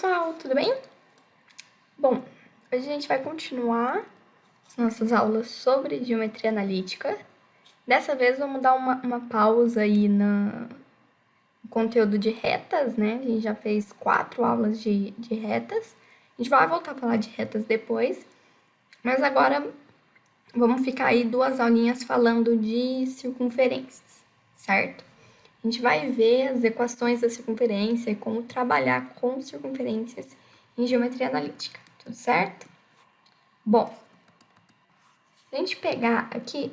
pessoal, tudo bem? Bom, hoje a gente vai continuar as nossas aulas sobre geometria analítica. Dessa vez vamos dar uma pausa aí no conteúdo de retas, né? A gente já fez 4 aulas de retas. A gente vai voltar a falar de retas depois, mas agora vamos ficar aí 2 aulinhas falando de circunferências, certo? A gente vai ver as equações da circunferência e como trabalhar com circunferências em geometria analítica, tudo certo? Bom, se a gente pegar aqui,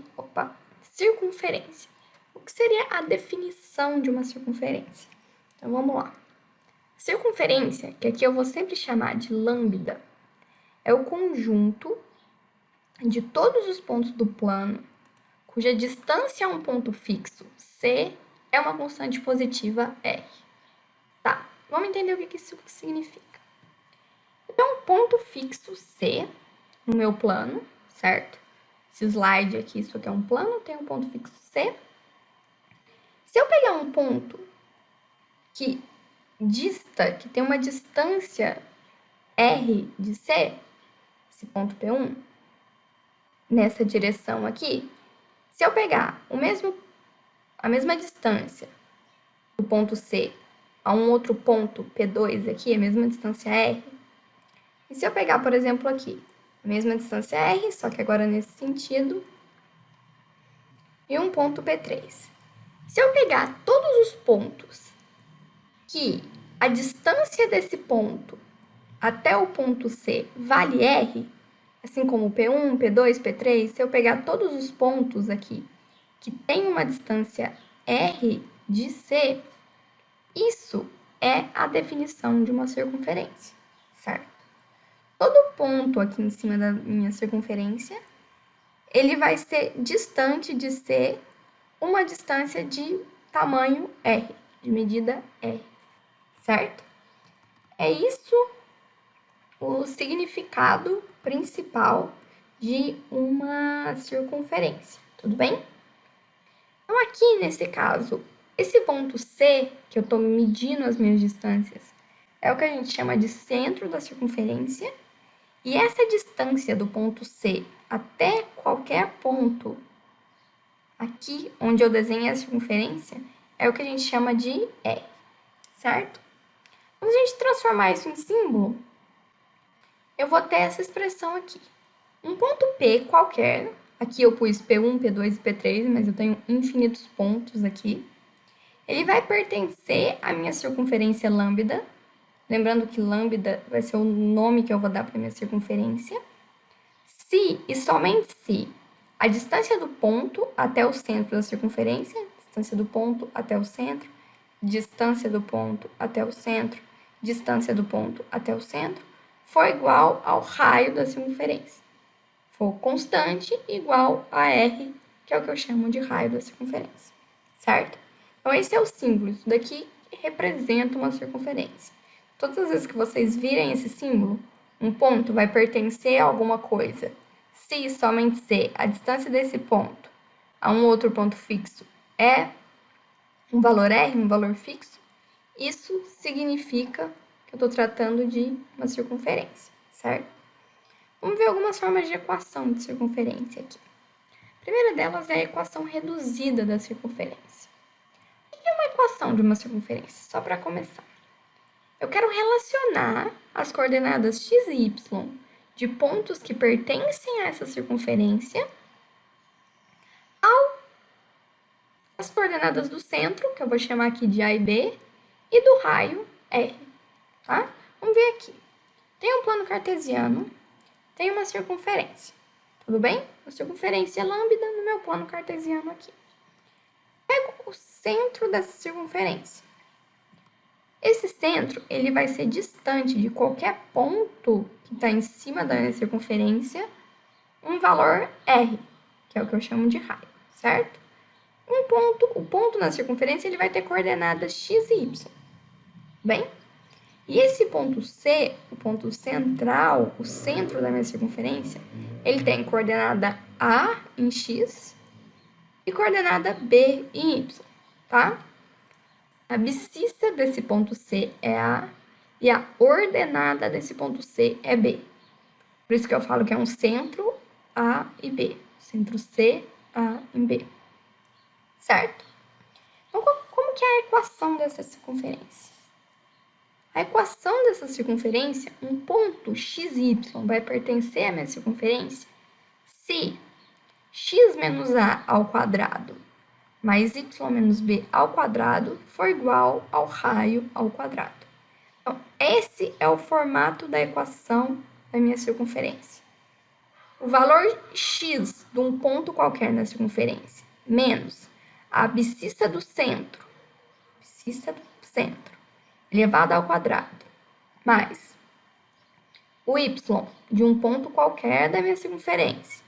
circunferência. O que seria a definição de uma circunferência? Então, vamos lá. Circunferência, que aqui eu vou sempre chamar de lambda, é o conjunto de todos os pontos do plano cuja distância a um ponto fixo, C, é uma constante positiva R. Tá, vamos entender o que isso significa. Então, um ponto fixo C no meu plano, certo? Esse slide aqui, isso aqui é um plano, tem um ponto fixo C. Se eu pegar um ponto que tem uma distância R de C, esse ponto P1, nessa direção aqui, se eu pegar a mesma distância do ponto C a um outro ponto P2 aqui, a mesma distância R, e se eu pegar, por exemplo, aqui, a mesma distância R, só que agora nesse sentido, e um ponto P3. Se eu pegar todos os pontos que a distância desse ponto até o ponto C vale R, assim como P1, P2, P3, se eu pegar todos os pontos aqui que tem uma distância R de C, isso é a definição de uma circunferência, certo? Todo ponto aqui em cima da minha circunferência, ele vai ser distante de C uma distância de tamanho R, de medida R, certo? É isso o significado principal de uma circunferência, tudo bem? Então, aqui nesse caso, esse ponto C, que eu estou medindo as minhas distâncias, é o que a gente chama de centro da circunferência, e essa distância do ponto C até qualquer ponto aqui, onde eu desenhei a circunferência, é o que a gente chama de R, certo? Quando a gente transformar isso em símbolo, eu vou ter essa expressão aqui. Um ponto P qualquer, aqui eu pus P1, P2 e P3, mas eu tenho infinitos pontos aqui. Ele vai pertencer à minha circunferência lambda, lembrando que lambda vai ser o nome que eu vou dar para a minha circunferência. Se e somente se a distância do ponto até o centro da circunferência, distância do ponto até o centro, distância do ponto até o centro, distância do ponto até o centro, for igual ao raio da circunferência. For constante, igual a R, que é o que eu chamo de raio da circunferência, certo? Então, esse é o símbolo. Isso daqui representa uma circunferência. Todas as vezes que vocês virem esse símbolo, um ponto vai pertencer a alguma coisa. Se e somente se a distância desse ponto a um outro ponto fixo é um valor R, um valor fixo, isso significa que eu estou tratando de uma circunferência, certo? Vamos ver algumas formas de equação de circunferência aqui. A primeira delas é a equação reduzida da circunferência. O que é uma equação de uma circunferência? Só para começar. Eu quero relacionar as coordenadas x e y de pontos que pertencem a essa circunferência às coordenadas do centro, que eu vou chamar aqui de A e B, e do raio R, tá? Vamos ver aqui. Tem um plano cartesiano, tem uma circunferência, tudo bem? A circunferência é lambda no meu plano cartesiano aqui. Pego o centro dessa circunferência. Esse centro, ele vai ser distante de qualquer ponto que está em cima da minha circunferência, um valor R, que é o que eu chamo de raio, certo? O ponto na circunferência, ele vai ter coordenadas x e y, bem? E esse ponto C, o ponto central, o centro da minha circunferência, ele tem coordenada A em x e coordenada B em y, tá? A abscissa desse ponto C é A e a ordenada desse ponto C é B. Por isso que eu falo que é um centro A e B. Centro C, A e B. Certo? Então, como que é a equação dessa circunferência? A equação dessa circunferência, um ponto xy vai pertencer à minha circunferência se x menos a ao quadrado mais y menos b ao quadrado for igual ao raio ao quadrado. Então, esse é o formato da equação da minha circunferência. O valor x de um ponto qualquer na circunferência menos a abscissa do centro, elevado ao quadrado, mais o y de um ponto qualquer da minha circunferência,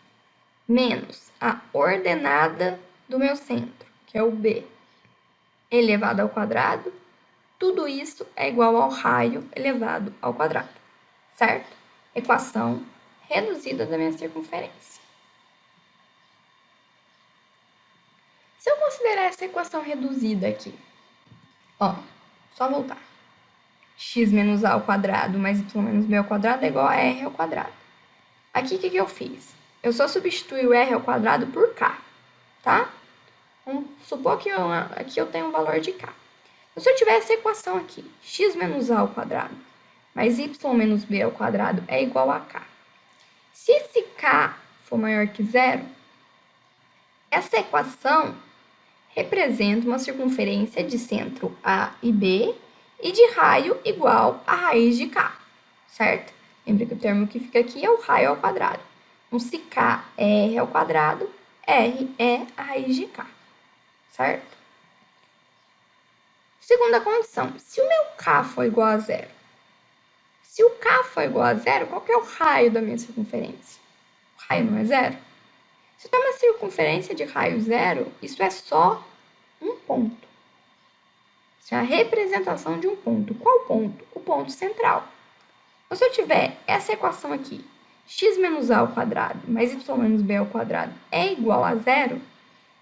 menos a ordenada do meu centro, que é o b, elevado ao quadrado, tudo isso é igual ao raio elevado ao quadrado, certo? Equação reduzida da minha circunferência. Se eu considerar essa equação reduzida aqui, ó, só voltar. X menos a ao quadrado mais y menos b ao quadrado é igual a r ao quadrado. Aqui, o que eu fiz? Eu só substituí o r ao quadrado por k, tá? Vamos supor que aqui eu tenho um valor de k. Então, se eu tiver essa equação aqui, x menos a ao quadrado mais y menos b ao quadrado é igual a k. Se esse k for maior que zero, essa equação representa uma circunferência de centro A e B e de raio igual a raiz de k, certo? Lembra que o termo que fica aqui é o raio ao quadrado. Então, se k é r ao quadrado, r é a raiz de k, certo? Segunda condição, se o meu k for igual a zero, se o k for igual a zero, qual que é o raio da minha circunferência? O raio não é zero? Se eu tenho uma circunferência de raio zero, isso é só um ponto. Isso é a representação de um ponto. Qual ponto? O ponto central. Então, se eu tiver essa equação aqui, x menos a ao quadrado mais y menos b ao quadrado é igual a zero,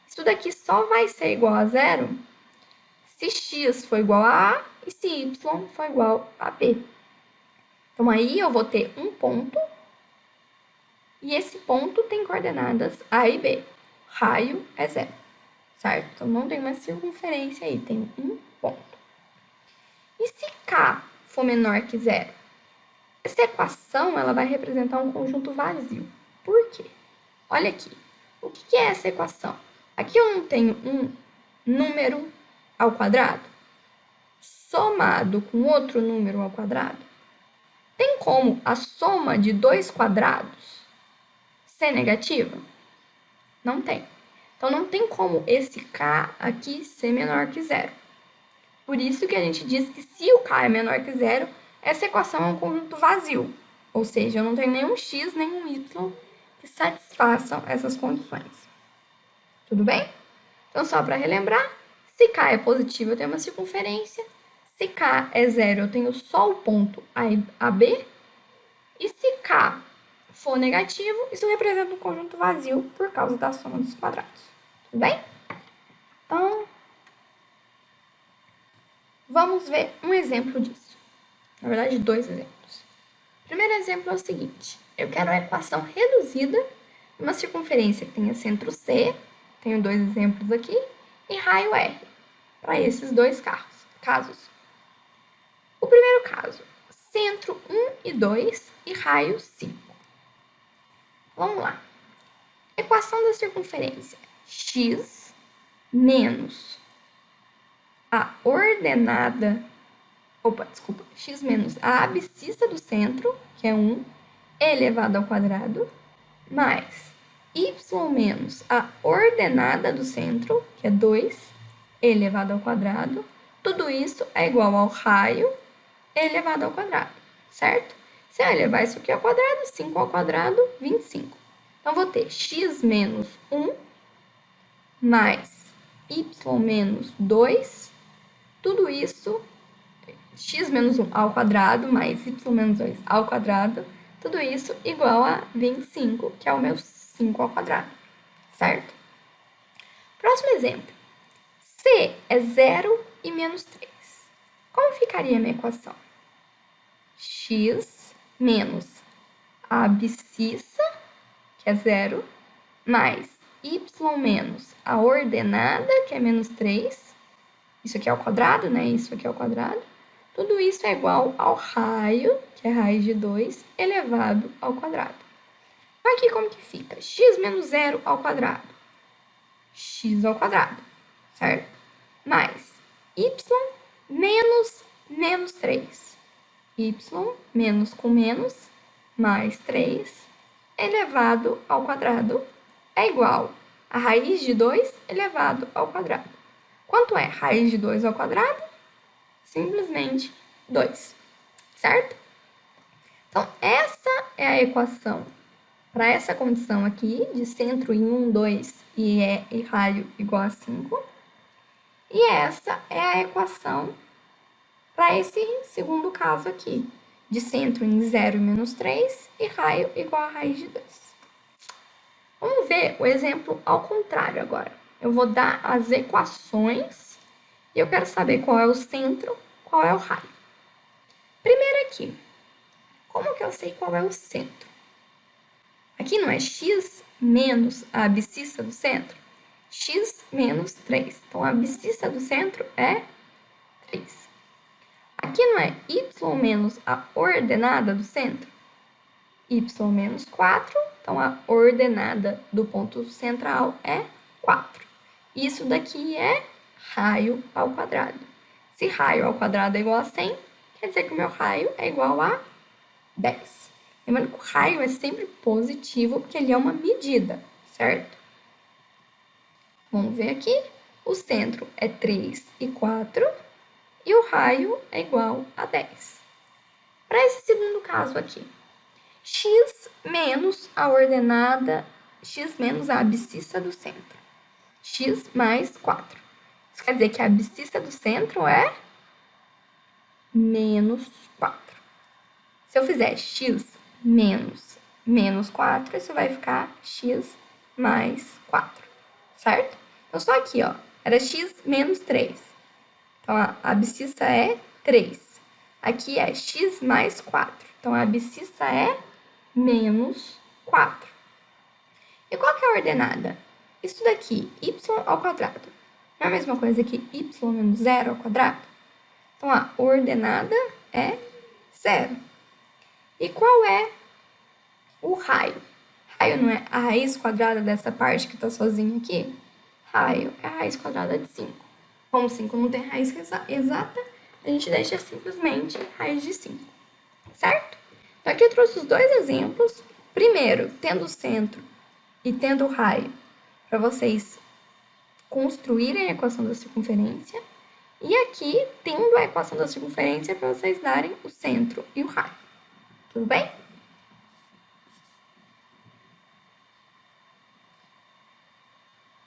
isso daqui só vai ser igual a zero se x for igual a A e se y for igual a B. Então, aí eu vou ter um ponto e esse ponto tem coordenadas A e B. Raio é zero, certo? Então, não tem uma circunferência aí, tem um ponto. E se K for menor que zero? Essa equação ela vai representar um conjunto vazio. Por quê? Olha aqui. O que é essa equação? Aqui eu não tenho um número ao quadrado somado com outro número ao quadrado? Tem como a soma de dois quadrados ser negativa? Não tem. Então, não tem como esse k aqui ser menor que zero. Por isso que a gente diz que se o k é menor que zero, essa equação é um conjunto vazio. Ou seja, eu não tenho nenhum x, nenhum y que satisfaçam essas condições. Tudo bem? Então, só para relembrar, se k é positivo, eu tenho uma circunferência. Se k é zero, eu tenho só o ponto A, B. E se k for negativo, isso representa um conjunto vazio por causa da soma dos quadrados. Tudo bem? Então, vamos ver um exemplo disso. Na verdade, dois exemplos. O primeiro exemplo é o seguinte. Eu quero uma equação reduzida de uma circunferência que tenha centro C, tenho dois exemplos aqui, e raio R, para esses dois casos. O primeiro caso, centro 1 e 2 e raio 5. Vamos lá. Equação da circunferência x menos a ordenada, x menos a abscissa do centro, que é 1, elevado ao quadrado, mais y menos a ordenada do centro, que é 2, elevado ao quadrado. Tudo isso é igual ao raio elevado ao quadrado, certo? Se eu elevar isso aqui ao quadrado, 5 ao quadrado, 25. Então, vou ter x menos 1 mais y menos 2, tudo isso, x menos 1 ao quadrado mais y menos 2 ao quadrado, tudo isso igual a 25, que é o meu 5 ao quadrado, certo? Próximo exemplo. C é 0 e menos 3. Como ficaria a minha equação? x menos a abscissa, que é 0, mais y menos a ordenada, que é menos 3. Isso aqui é ao quadrado, né? Isso aqui é ao quadrado. Tudo isso é igual ao raio, que é raiz de 2, elevado ao quadrado. Aqui como que fica? X menos 0 ao quadrado. X ao quadrado, certo? Mais y menos menos 3. Y menos com menos, mais 3, elevado ao quadrado, é igual a raiz de 2 elevado ao quadrado. Quanto é raiz de 2 ao quadrado? Simplesmente 2, certo? Então, essa é a equação para essa condição aqui, de centro em 1, 2 e raio igual a 5. E essa é a equação para esse segundo caso aqui, de centro em 0 e menos 3 e raio igual a raiz de 2. Vamos ver o exemplo ao contrário agora. Eu vou dar as equações e eu quero saber qual é o centro, qual é o raio. Primeiro aqui, como que eu sei qual é o centro? Aqui não é x menos a abscissa do centro? X menos 3. Então, a abscissa do centro é 3. Aqui não é y menos a ordenada do centro? Y menos 4. Então, a ordenada do ponto central é 4. Isso daqui é raio ao quadrado. Se raio ao quadrado é igual a 100, quer dizer que o meu raio é igual a 10. Lembrando que o raio é sempre positivo, porque ele é uma medida, certo? Vamos ver aqui. O centro é 3 e 4 e o raio é igual a 10. Para esse segundo caso aqui, x menos a ordenada, x menos a abscissa do centro, x mais 4. Isso quer dizer que a abscissa do centro é menos 4. Se eu fizer x menos menos 4, isso vai ficar x mais 4, certo? Então, só aqui, ó, era x menos 3. Então, a abscissa é 3. Aqui é x mais 4. Então, a abscissa é menos 4. E qual que é a ordenada? Isso daqui, y ao quadrado. Não é a mesma coisa que y menos 0 ao quadrado? Então, a ordenada é 0. E qual é o raio? Raio não é a raiz quadrada dessa parte que está sozinha aqui? Raio é a raiz quadrada de 5. Como 5 não tem raiz exata, a gente deixa simplesmente raiz de 5, certo? Então, aqui eu trouxe os dois exemplos. Primeiro, tendo o centro e tendo o raio, para vocês construírem a equação da circunferência. E aqui, tendo a equação da circunferência, para vocês darem o centro e o raio. Tudo bem?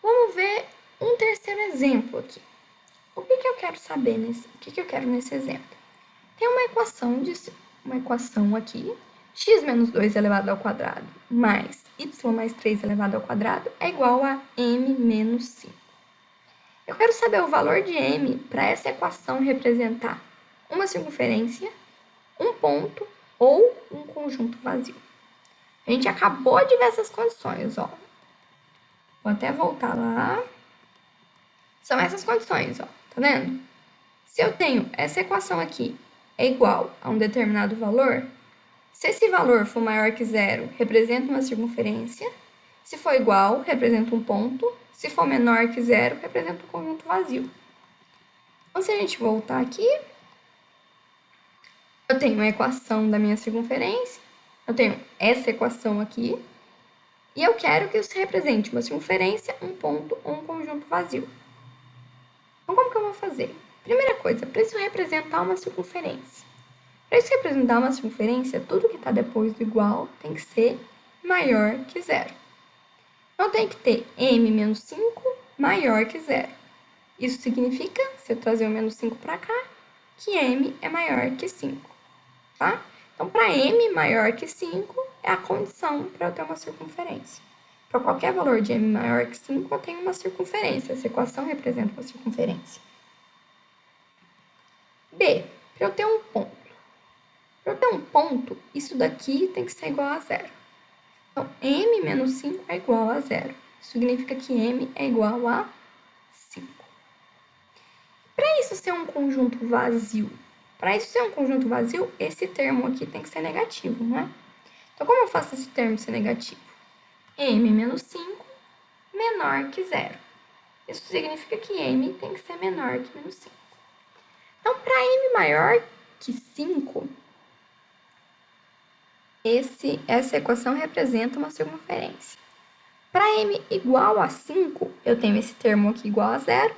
Vamos ver um terceiro exemplo aqui. O que eu quero saber nesse, o que eu quero nesse exemplo? Tem uma equação aqui, x menos 2 elevado ao quadrado mais y mais 3 elevado ao quadrado é igual a m menos 5. Eu quero saber o valor de m para essa equação representar uma circunferência, um ponto ou um conjunto vazio. A gente acabou de ver essas condições, ó. Vou até voltar lá. São essas condições, ó. Tá vendo? Se eu tenho essa equação aqui é igual a um determinado valor, se esse valor for maior que 0, representa uma circunferência. Se for igual, representa um ponto. Se for menor que 0, representa um conjunto vazio. Então, se a gente voltar aqui, eu tenho a equação da minha circunferência, eu tenho essa equação aqui, e eu quero que isso represente uma circunferência, um ponto ou um conjunto vazio. Então, como que eu vou fazer? Primeira coisa, para isso representar uma circunferência. Para isso representar uma circunferência, tudo que está depois do igual tem que ser maior que 0. Então, tem que ter m menos 5 maior que 0. Isso significa, se eu trazer o menos 5 para cá, que m é maior que 5, tá? Então, para m maior que 5, é a condição para eu ter uma circunferência. Para qualquer valor de m maior que 5, eu tenho uma circunferência. Essa equação representa uma circunferência. B, para eu ter um ponto. Para eu ter um ponto, isso daqui tem que ser igual a zero. Então, m menos 5 é igual a zero. Isso significa que m é igual a 5. Para isso ser um conjunto vazio, esse termo aqui tem que ser negativo, né? Então, como eu faço esse termo ser negativo? M menos 5 menor que zero. Isso significa que m tem que ser menor que menos 5. Então, para m maior que 5, essa equação representa uma circunferência. Para m igual a 5, eu tenho esse termo aqui igual a zero.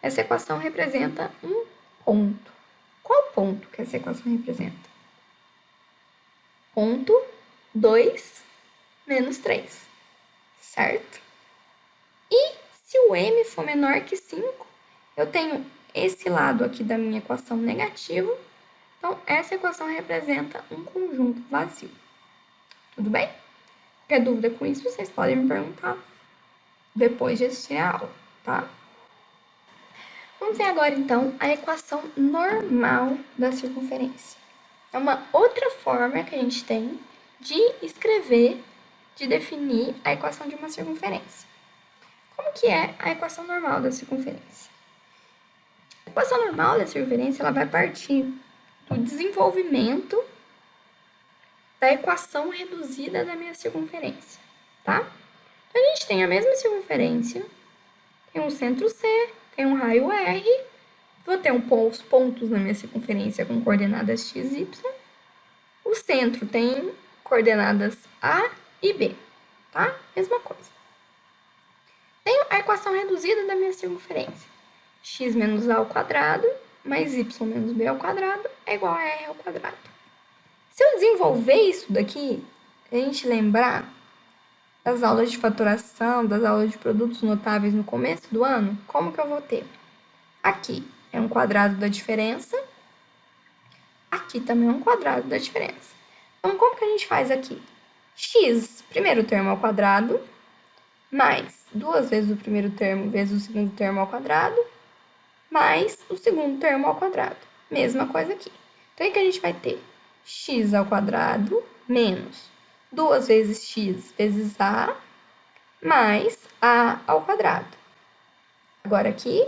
Essa equação representa um ponto. Qual ponto que essa equação representa? Ponto 2 menos 3, certo? E se o m for menor que 5, eu tenho esse lado aqui da minha equação negativo. Então, essa equação representa um conjunto vazio. Tudo bem? Qualquer dúvida com isso, vocês podem me perguntar depois de assistir a aula, tá? Vamos ver agora, então, a equação normal da circunferência. É uma outra forma que a gente tem de escrever, de definir a equação de uma circunferência. Como que é a equação normal da circunferência? A equação normal da circunferência ela vai partir do desenvolvimento da equação reduzida da minha circunferência, tá? Então, a gente tem a mesma circunferência, tem um centro C, tem um raio R, vou ter os pontos na minha circunferência com coordenadas x, y. O centro tem coordenadas A e B, tá? Mesma coisa. Tenho a equação reduzida da minha circunferência. X menos A ao quadrado mais y menos B ao quadrado é igual a R ao quadrado. Se eu desenvolver isso daqui, a gente lembrar das aulas de fatoração, das aulas de produtos notáveis no começo do ano, como que eu vou ter? Aqui é um quadrado da diferença, aqui também é um quadrado da diferença. Então, como que a gente faz aqui? X, primeiro termo ao quadrado, mais 2 vezes o primeiro termo vezes o segundo termo ao quadrado, mais o segundo termo ao quadrado. Mesma coisa aqui. Então, o que a gente vai ter? X ao quadrado menos 2 vezes x vezes a, mais a ao quadrado. Agora aqui,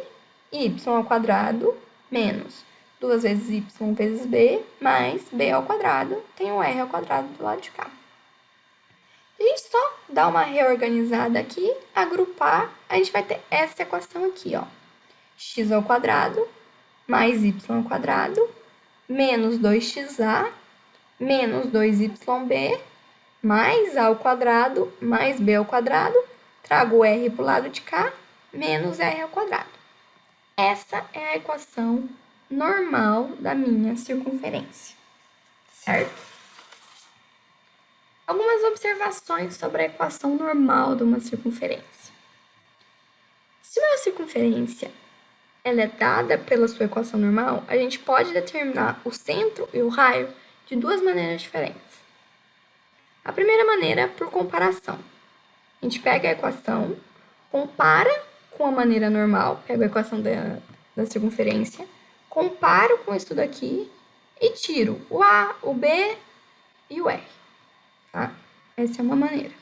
y ao quadrado menos 2 vezes y vezes b, mais b ao quadrado, tem o r ao quadrado do lado de cá. A gente só dá uma reorganizada aqui, agrupar, a gente vai ter essa equação aqui, ó. X ao quadrado mais y ao quadrado menos 2xa menos 2yb mais a ao quadrado mais b ao quadrado, trago o r para o lado de cá, menos r ao quadrado. Essa é a equação normal da minha circunferência, certo? Algumas observações sobre a equação normal de uma circunferência. Se uma circunferência ela é dada pela sua equação normal, a gente pode determinar o centro e o raio de duas maneiras diferentes. A primeira maneira é por comparação. A gente pega a equação, compara com a maneira normal, pega a equação da circunferência, comparo com isso daqui e tiro o A, o B e o R. Tá? Essa é uma maneira.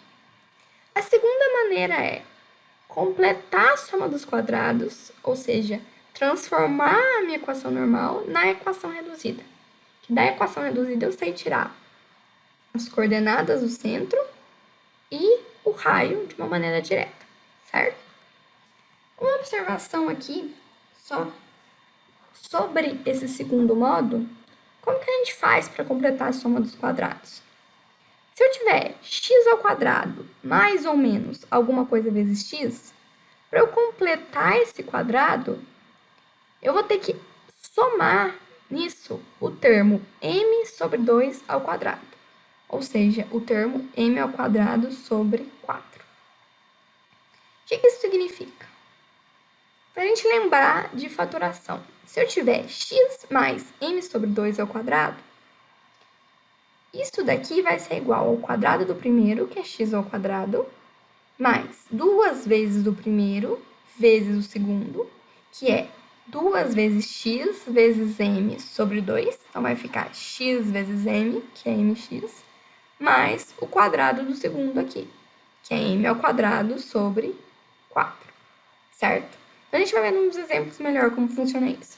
A segunda maneira é completar a soma dos quadrados, ou seja, transformar a minha equação normal na equação reduzida. Que da equação reduzida eu sei tirar as coordenadas do centro e o raio de uma maneira direta, certo? Uma observação aqui só sobre esse segundo modo, como que a gente faz para completar a soma dos quadrados? Se eu tiver x ao quadrado mais ou menos alguma coisa vezes x, para eu completar esse quadrado, eu vou ter que somar nisso o termo m sobre 2 ao quadrado, ou seja, o termo m ao quadrado sobre 4. O que isso significa? Para a gente lembrar de fatoração, se eu tiver x mais m sobre 2 ao quadrado, isso daqui vai ser igual ao quadrado do primeiro, que é x ao quadrado, mais 2 vezes do primeiro vezes o segundo, que é 2 vezes x vezes m sobre 2. Então, vai ficar x vezes m, que é mx, mais o quadrado do segundo aqui, que é m ao quadrado sobre 4, certo? Então, a gente vai ver nos exemplos melhor como funciona isso.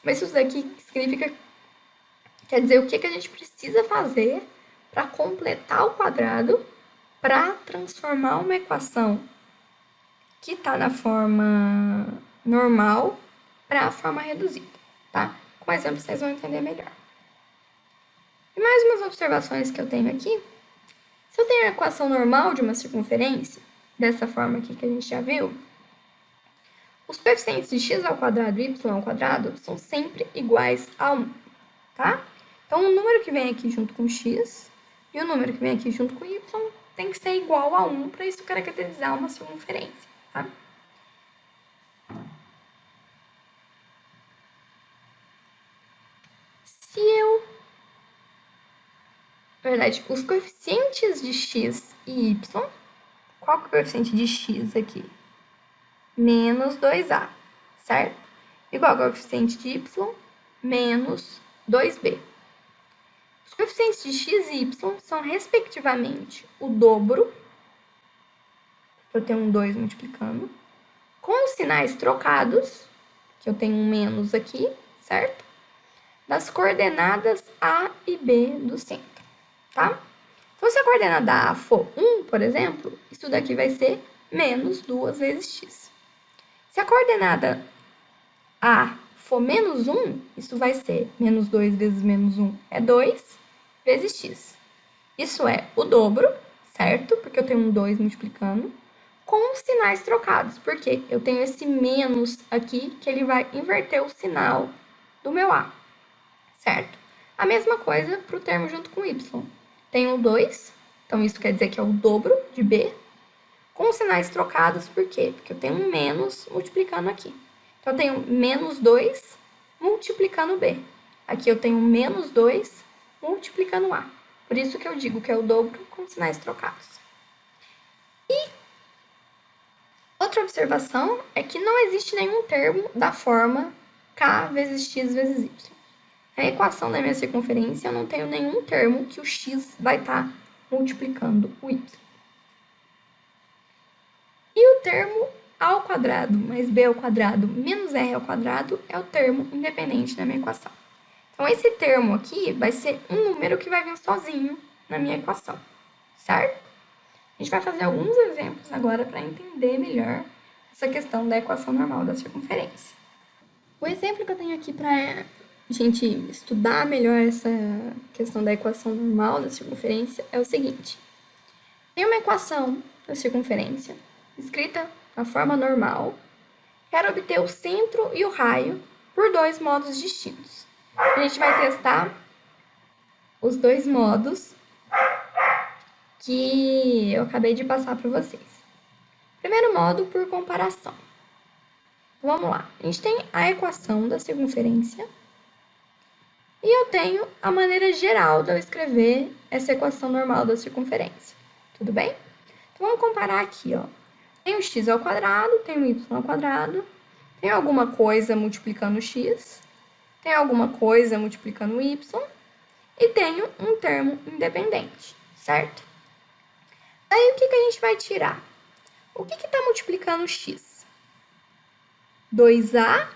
Mas isso daqui significa, quer dizer, o que a gente precisa fazer para completar o quadrado para transformar uma equação que está na forma normal para a forma reduzida, tá? Com exemplo, vocês vão entender melhor. E mais umas observações que eu tenho aqui. Se eu tenho a equação normal de uma circunferência, dessa forma aqui que a gente já viu, os coeficientes de x ao quadrado e y ao quadrado são sempre iguais a 1, tá? Então, o número que vem aqui junto com x e o número que vem aqui junto com y tem que ser igual a 1 para isso caracterizar uma circunferência, tá? Se eu... Na verdade, os coeficientes de x e y... Qual que é o coeficiente de x aqui? Menos 2a, certo? E qual que é o coeficiente de y? Menos 2b. Os coeficientes de x e y são, respectivamente, o dobro, eu tenho um 2 multiplicando, com os sinais trocados, que eu tenho um menos aqui, certo? Das coordenadas A e B do centro, tá? Então, se a coordenada A for 1, por exemplo, isso daqui vai ser menos 2 vezes x. Se a coordenada A for menos 1, isso vai ser menos 2 vezes menos 1 é 2 vezes x. Isso é o dobro, certo? Porque eu tenho um 2 multiplicando, com os sinais trocados. Porque eu tenho esse menos aqui, que ele vai inverter o sinal do meu A, certo? A mesma coisa para o termo junto com y. Tenho o 2, então isso quer dizer que é o dobro de b, com os sinais trocados, por quê? Porque eu tenho um menos multiplicando aqui. Então, eu tenho menos 2 multiplicando b. Aqui eu tenho menos 2 multiplicando a. Por isso que eu digo que é o dobro com sinais trocados. E outra observação é que não existe nenhum termo da forma k vezes x vezes y. Na equação da minha circunferência, eu não tenho nenhum termo que o x vai estar multiplicando o y. E o termo a ao quadrado mais b ao quadrado menos r ao quadrado é o termo independente da minha equação. Então, esse termo aqui vai ser um número que vai vir sozinho na minha equação, certo? A gente vai fazer alguns exemplos agora para entender melhor essa questão da equação normal da circunferência. O exemplo que eu tenho aqui para gente estudar melhor essa questão da equação normal da circunferência é o seguinte. Tem uma equação da circunferência escrita na forma normal. Quero obter o centro e o raio por 2 modos distintos. A gente vai testar os 2 modos que eu acabei de passar para vocês. Primeiro modo, por comparação. Vamos lá. A gente tem a equação da circunferência e eu tenho a maneira geral de eu escrever essa equação normal da circunferência. Tudo bem? Então, vamos comparar aqui, ó. Tem o x ao quadrado, tem o y ao quadrado, tem alguma coisa multiplicando o x, tem alguma coisa multiplicando o y e tenho um termo independente, certo? Aí, o que a gente vai tirar? O que está multiplicando o x? 2a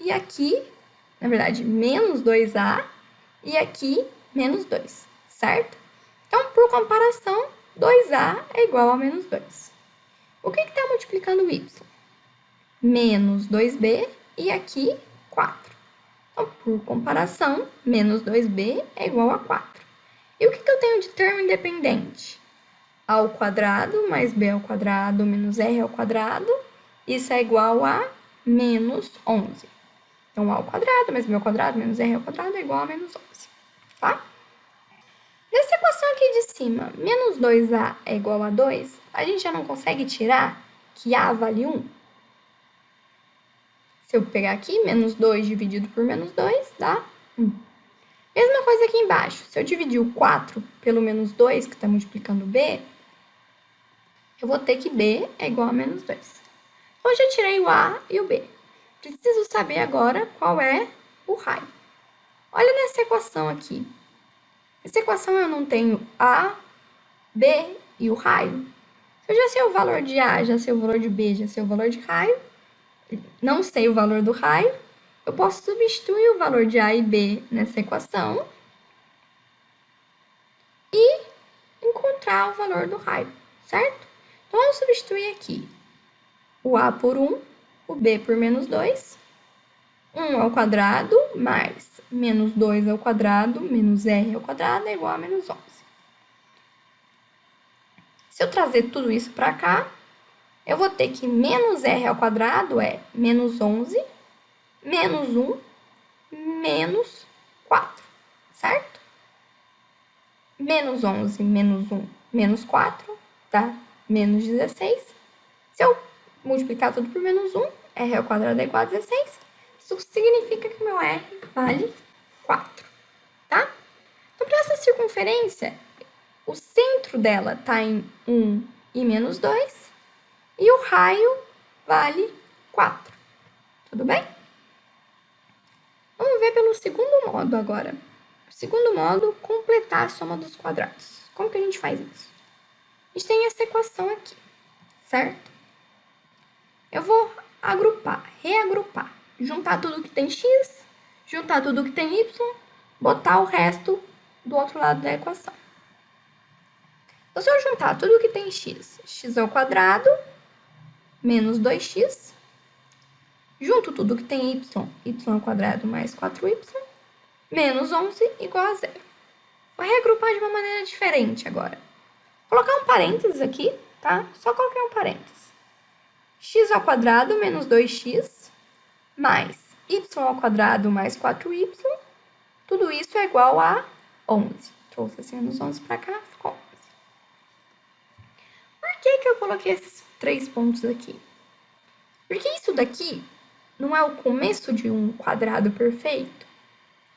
e aqui, na verdade, menos 2a e aqui menos 2, certo? Então, por comparação, 2a é igual a menos 2. O que está multiplicando o y? Menos 2b e aqui 4. Então, por comparação, menos 2b é igual a 4. E o que eu tenho de termo independente? A ao quadrado mais b ao quadrado menos r ao quadrado. Isso é igual a menos 11. Então, a ao quadrado mais b ao quadrado menos r ao quadrado é igual a menos 11. Tá? Nessa equação aqui de cima, menos 2a é igual a 2, a gente já não consegue tirar que a vale 1? Se eu pegar aqui, menos 2 dividido por menos 2, dá 1. Mesma coisa aqui embaixo. Se eu dividir o 4 pelo menos 2, que está multiplicando b, eu vou ter que b é igual a menos 2. Então, eu já tirei o a e o b. Preciso saber agora qual é o raio. Olha nessa equação aqui. Essa equação eu não tenho A, B e o raio. Eu já sei o valor de A, já sei o valor de B, já sei o valor de raio. Não sei o valor do raio. Eu posso substituir o valor de A e B nessa equação e encontrar o valor do raio, certo? Então, vamos substituir aqui o A por 1, o B por menos 2, 1 ao quadrado mais menos 2 ao quadrado menos R ao quadrado é igual a menos 11. Se eu trazer tudo isso para cá, eu vou ter que menos R ao quadrado é menos 11, menos 1, menos 4, certo? Menos 11, menos 1, menos 4, dá menos 16. Se eu multiplicar tudo por menos 1, R ao quadrado é igual a 16. Isso significa que meu R vale 4, tá? Então, para essa circunferência, o centro dela está em 1 e menos 2, e o raio vale 4. Tudo bem? Vamos ver pelo segundo modo agora. O segundo modo, completar a soma dos quadrados. Como que a gente faz isso? A gente tem essa equação aqui, certo? Eu vou agrupar, reagrupar, juntar tudo que tem x, juntar tudo que tem y, botar o resto do outro lado da equação. Então, se eu juntar tudo que tem x, x ao quadrado, menos 2x, junto tudo que tem y, y ao quadrado mais 4y, menos 11 igual a zero. Vou reagrupar de uma maneira diferente agora. Vou colocar um parênteses aqui, tá? Só coloquei um parênteses. X ao quadrado menos 2x mais y ao quadrado mais 4y, tudo isso é igual a 11. Trouxe esse menos 11 para cá, ficou 11. Por que eu coloquei esses 3 pontos aqui? Porque isso daqui não é o começo de um quadrado perfeito?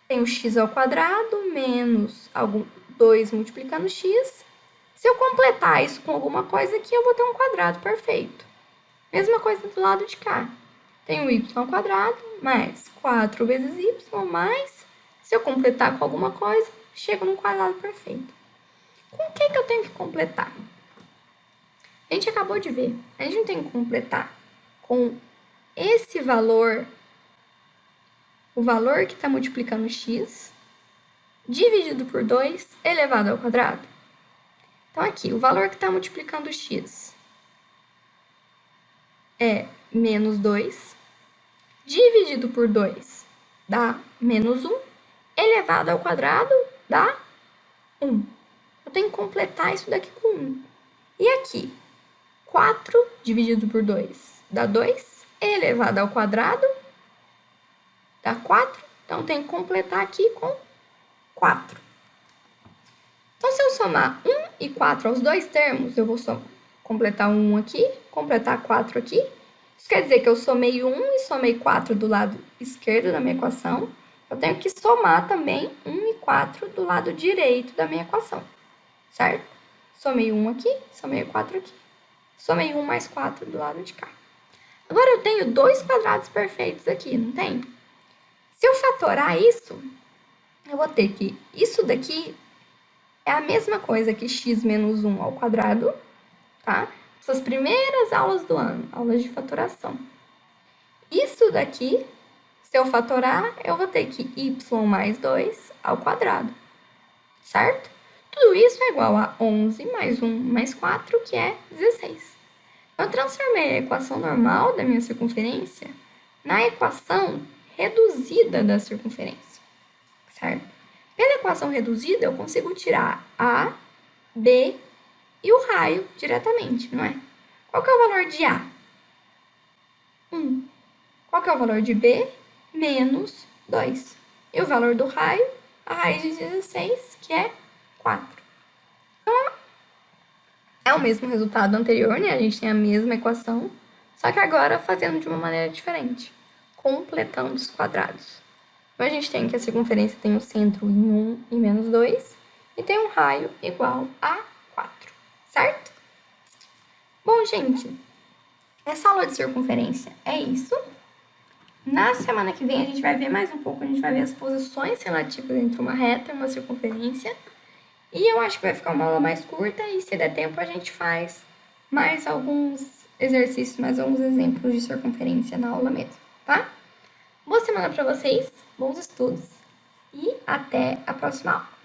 Tem o x ao quadrado menos 2 multiplicando x. Se eu completar isso com alguma coisa aqui, eu vou ter um quadrado perfeito. Mesma coisa do lado de cá. Tem o y ao quadrado mais 4 vezes y mais, se eu completar com alguma coisa, chego num quadrado perfeito. Com o que eu tenho que completar? A gente acabou de ver. A gente não tem que completar com esse valor, o valor que está multiplicando x, dividido por 2 elevado ao quadrado. Então, aqui, o valor que está multiplicando x é menos 2, dividido por 2 dá menos 1, elevado ao quadrado dá 1. Eu tenho que completar isso daqui com 1. E aqui, 4 dividido por 2 dá 2, elevado ao quadrado dá 4, então eu tenho que completar aqui com 4. Então, se eu somar 1 e 4 aos dois termos, eu vou completar 1 aqui, completar 4 aqui. Isso quer dizer que eu somei 1 e somei 4 do lado esquerdo da minha equação. Eu tenho que somar também 1 e 4 do lado direito da minha equação, certo? Somei 1 aqui, somei 4 aqui. Somei 1 mais 4 do lado de cá. Agora, eu tenho 2 quadrados perfeitos aqui, não tem? Se eu fatorar isso, eu vou ter que isso daqui é a mesma coisa que x menos 1 ao quadrado, tá? Essas primeiras aulas do ano, aulas de fatoração. Isso daqui, se eu fatorar, eu vou ter que y mais 2 ao quadrado, certo? Tudo isso é igual a 11 mais 1 mais 4, que é 16. Eu transformei a equação normal da minha circunferência na equação reduzida da circunferência, certo? Pela equação reduzida, eu consigo tirar A, B e o raio diretamente, não é? Qual que é o valor de A? 1. Qual que é o valor de B? Menos 2. E o valor do raio? A raiz de 16, que é 4. Então, é o mesmo resultado anterior, né? A gente tem a mesma equação, só que agora fazendo de uma maneira diferente, completando os quadrados. Então, a gente tem que a circunferência tem o centro em 1 e menos 2, e tem um raio igual a 4, certo? Bom, gente, essa aula de circunferência é isso. Na semana que vem a gente vai ver mais um pouco, a gente vai ver as posições relativas entre uma reta e uma circunferência. E eu acho que vai ficar uma aula mais curta e se der tempo a gente faz mais alguns exercícios, mais alguns exemplos de circunferência na aula mesmo, tá? Boa semana para vocês, bons estudos e até a próxima aula.